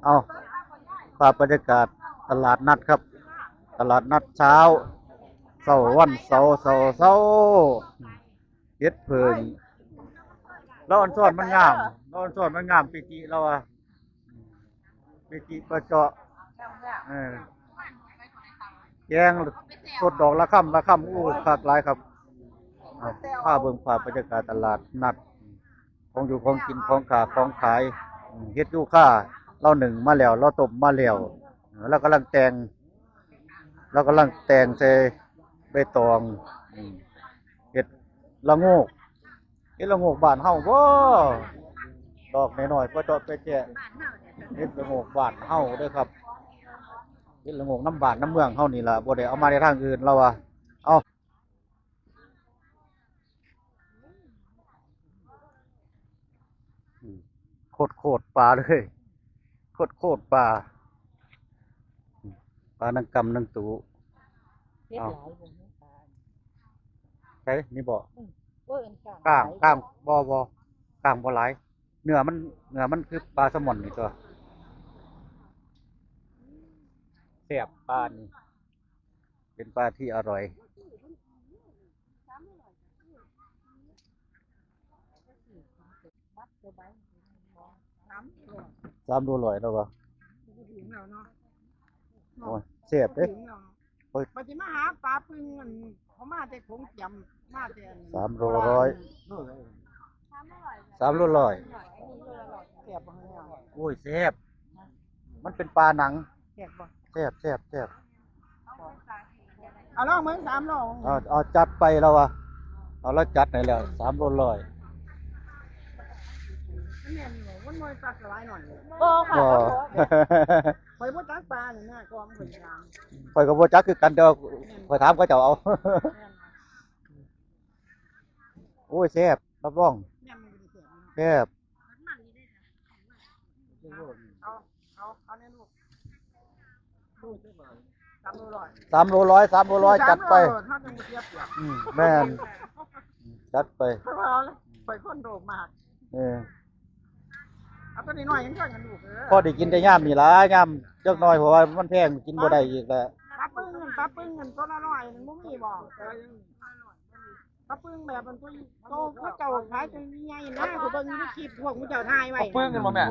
เอาภาพบรรยากาศตลาดนัดครับ ตลาดนัดเช้าวันเสาร์เฮ็ดเพิงแล้วอันซ่อนมันงามแล้วอันซ่อนมันงามปีจิเราอะปีจิประเจาะเออแกงสดดอกละค่ำอู้คักหลายครับผ้าเบิ่งภาพบรรยากาศตลาดนัดของอยู่ของกินของขาของขายเฮ็ดยูค่าเราหนึ่งมาแล้วเราต้มมาแล้วแล้วกำลังแต่งใส่ใบตองเห็ดละโงกเห็ดละโงกบ้านเฮาบ่ดอกน้อยๆก็เจาะไปแจกเห็ดละโงกบ้านเฮาเด้อครับเห็ดละโงกน้ำบ้านน้ำเมืองเฮานี่ล่ะบ่ได้เอามาในทางอื่นเราอะเอาโคตรปลาเลยโคตรปลานังกำนังตูเอาใช่นี่บ่ก้างบ่ก้างบ่หลายเนื้อมันคือปลาแซลมอนนี่ตัวแซ่บปลานี่เป็นปลาที่อร่อย3 โลแล้วบ่โอ้ยแซ่บเด้ปฏิมาหาปลาปึงมันเขามาแต่คงจำมาแต่3 โล 1003 โล 100แซ่บบ่เนี่ยโอ้ยแซ่บมันเป็นปลาหนังแซ่บบ่แซ่บเอาลองมึง3 โลเอาจัดไปแล้ววะเอาแล้วจัดไหนแล้ว3 โล 100แม่นบ่มันบ่ตักหลายหน่อยบ่ไปบ่ตักปลานี่นะก็มันเป็นยามข่อยก็บ่จักคือกันเด้อข่อยถามเขาเจ้าเอาโอ้ยแซ่บรับรองแซ่บเอาเนี่ยลูก3 โล 100 3 โล 100จัดไปแม่นจัดไปไปคนโดมากเอาตัวนี้หน่อยยังช่วยกันลูกพอได้กินแต่ย่ามนี่ล่ะย่ามจักหน่อยเพราะว่ามันแพงกินบ่ได้อีกแล้วปลาปึ้งตัวละ100นึงบ่มีบ่ปลาปึ้งแบบมันตัวโตเขาเจ้าขายตัวใหญ่นะเขาเบิ่งในคลิปพวกมึงเจ้าถ่ายไว้ปึ้งกันบ่แม่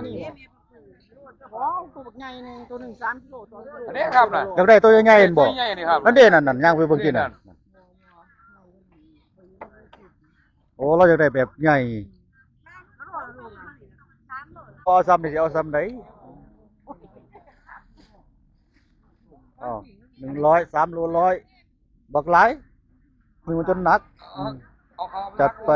อ๋อตัวบักใหญ่นึงตัว1 3 กิโลตัวอันนี้ครับน่ะอยากได้ตัวใหญ่ๆเห็นบ่ใหญ่นี่ครับนั่นเด้นั่นย่างไปเบิ่งกินน่ะโอ้เราอยากได้แบบใหญ่เอาซ้ำนี่สิเอาซ้ำไหนอ๋อ100 3 โล 100บักหลายมือมันจนหนักจัดไป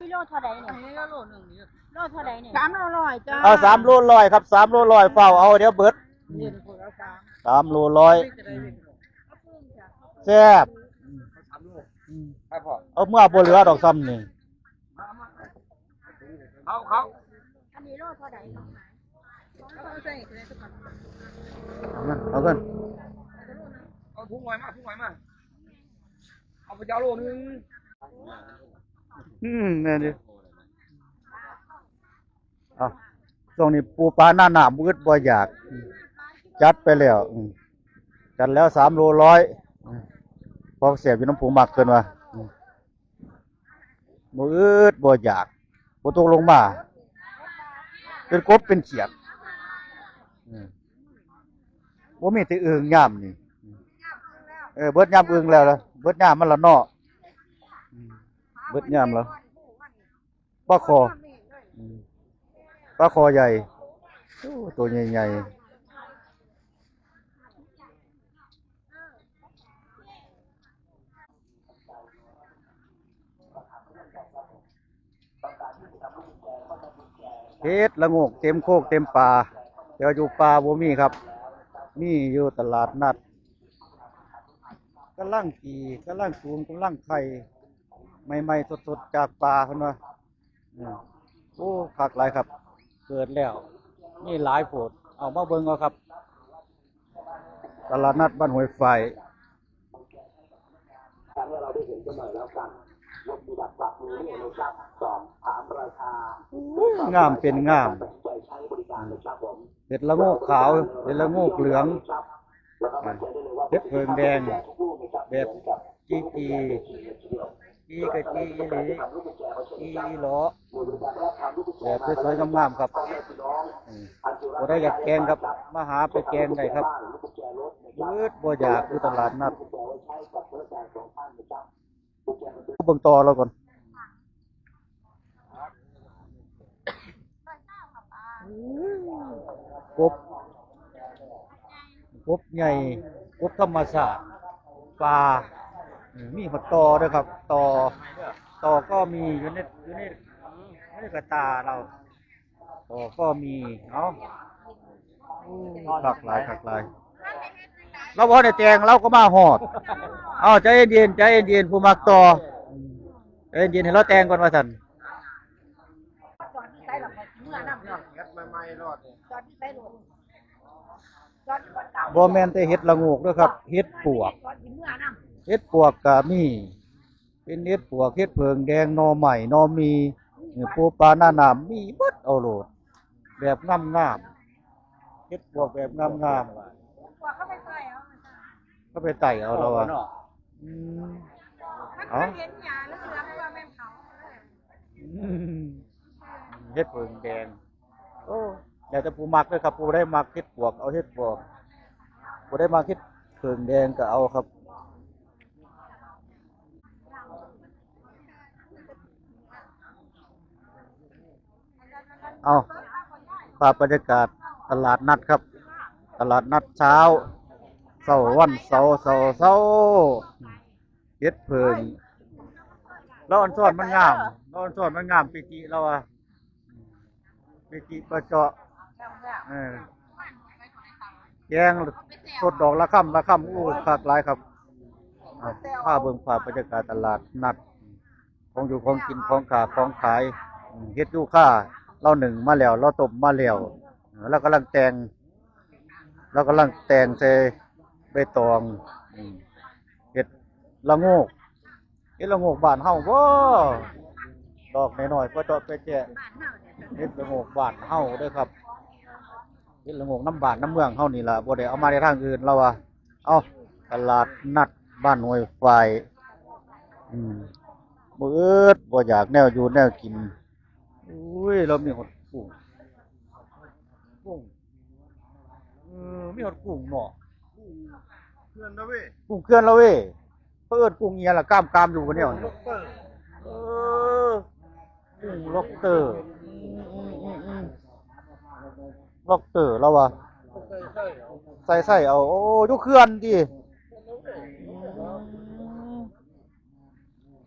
กิโลเท่าใดเนี่ยโลนึงนี่โลเท่าใดเนี่ย3 โล 100จ้าเอา3 โล 100ครับ3 โล 100เฝ้าเอาเดี๋ยวเบิด3 โล 100แซ่บเอาเมื่อบ่เหลือดอกซ้ำนี่อันนี้โลเท่าใดเอากันเอาถุงหน่อยมาเอาไปเจ้าโลนึงนี่ดิเอาช่วงนี้ปูปลาหน้าหนามมืดบ่อยากจัดไปแล้วจัดแล้ว3 โล 100พอเสียบอยู่น้ำปูหมักเกินว่ามืดบ่อยากบ่ตกลงมาเป็นกบเป็นเขียดบ่มีแต่อึ่งย่ำนี่เบิดย่ำอึ่งแล้วล่ะเบิดย่ำมันละเนาะเบิดย่ำแล้วปลาคอใหญ่ตัวใหญ่ๆเฮ็ดละโงกเต็มโคกเต็มป่าเดี๋ยวอยู่ป่าบ่มีครับมีอยู่ตลาดนัดกำลังกี่กำลังสูงกำลังไข่ใหม่ๆสดๆจากป่าเพิ่นว่าโอ้คักหลายครับเกิดแล้วมีหลายโพดเอามาเบิ่งเอาครับตลาดนัดบ้านห้วยไฟ งามเป็นงามเห็ดละโงกขาวเห็ดละโงกเหลืองเห็ดเพิงแดงแบบจีกะจีอีหลีอีหลอแบบสวยๆงามๆครับบ่ได้อยากแกงครับมาหาไปแกงได้ครับบ่อยากอยู่ตลาดนัดเบิ่งต่อเราก่อนกบใหญ่กบธรรมชาติปลามีหดตอด้วยครับตอก็มีอยู่ในกระตาเราตอก็มีหลากหลายเราพอได้แจงเราก็มาหอดใจเย็นผู้มักต่อใจเย็นให้เราแจงก่อนว่าซั่นบ่แม่นแต่เห็ดละโงกด้วยครับเห็ดปวกก็มีเป็นเห็ดปวกเห็ดเพิงแดงหน่อใหม่หน่อมีปูปลาหน้าน้ำมีเบิดเอาโลดแบบงามเห็ดปวกแบบงามก็ไปไต่เอาเราเห็ดเพิงแดงอยากจะปูมักด้วยครับปูได้มักเห็ดปวกเอาเห็ดปวกปูได้มักเห็ดเพิงแดงก็เอาครับภาพบรรยากาศตลาดนัดครับตลาดนัดเช้าวันเสาร์เฮ็ดเพิงแล้วอันซ่อนมันงามปิจิเราปิจิประเจาะแกงสดดอกละค่ำคักหลายครับภาพเบิ่งภาพบรรยากาศตลาดนัดของอยู่ของกินของขายเฮ็ดยูค่าเราหนึ่งมาแล้วเราต้มมาแล้วแล้วกำลังแต่งใส่ใบตองเฮ็ดละโงกบ้านเฮาบ่ดอกน้อยๆก็เจาะไปแจกเฮ็ดละโงกบ้านเฮาเด้อครับเฮ็ดละโงกน้ำบ้านน้ำเมืองเฮานี่ล่ะบ่ได้เอามาในทางอื่นเราตลาดนัดบ้านห้วยฝ่ายบ่บ่อยากแนวอยู่แนวกินเรามีหดกุ้งมีหดกุ้งเนาะเขื่อนละเว้กุ้งเขื่อนละเว้เพิ่นกุ้งเอียล่ะกล้ามอยู่บ่เนี่ยกุ้งล็อกเตอร์แล้วว่ะใส่เอาอยู่เขื่อนดิ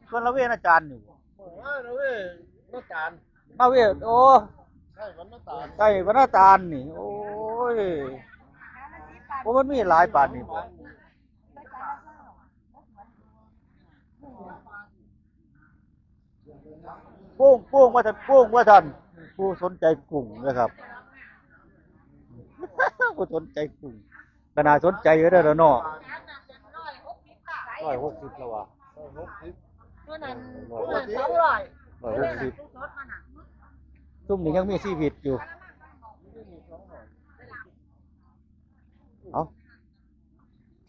เขื่อนละเว้อาจารย์นี่ละเว้อาจารย์มาเวทใช่วันน้าตาลนี่มันมีหลายปานนี่ปุ้งว่าท่านผู้สนใจกุ้งนะครับผู้สนใจกุ้งขนาดสนใจเยอะเลยเนาะ160แล้วว่ะ160ซุ่มนี่ยังมีชีวิตอยู่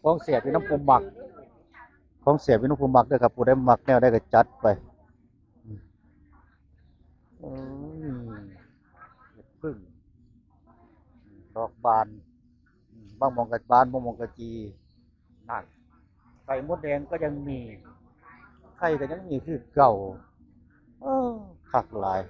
ของเสียบเป็นน้ำปูหมักด้วยครับผู้ได้หมักแนวได้ก็จัดไปพึ่งดอกบานบางมองกระบานบางมองกระจีนั่นไข่มดแดงก็ยังมีไข่ก็ยังมีคือเก่าคักหลาย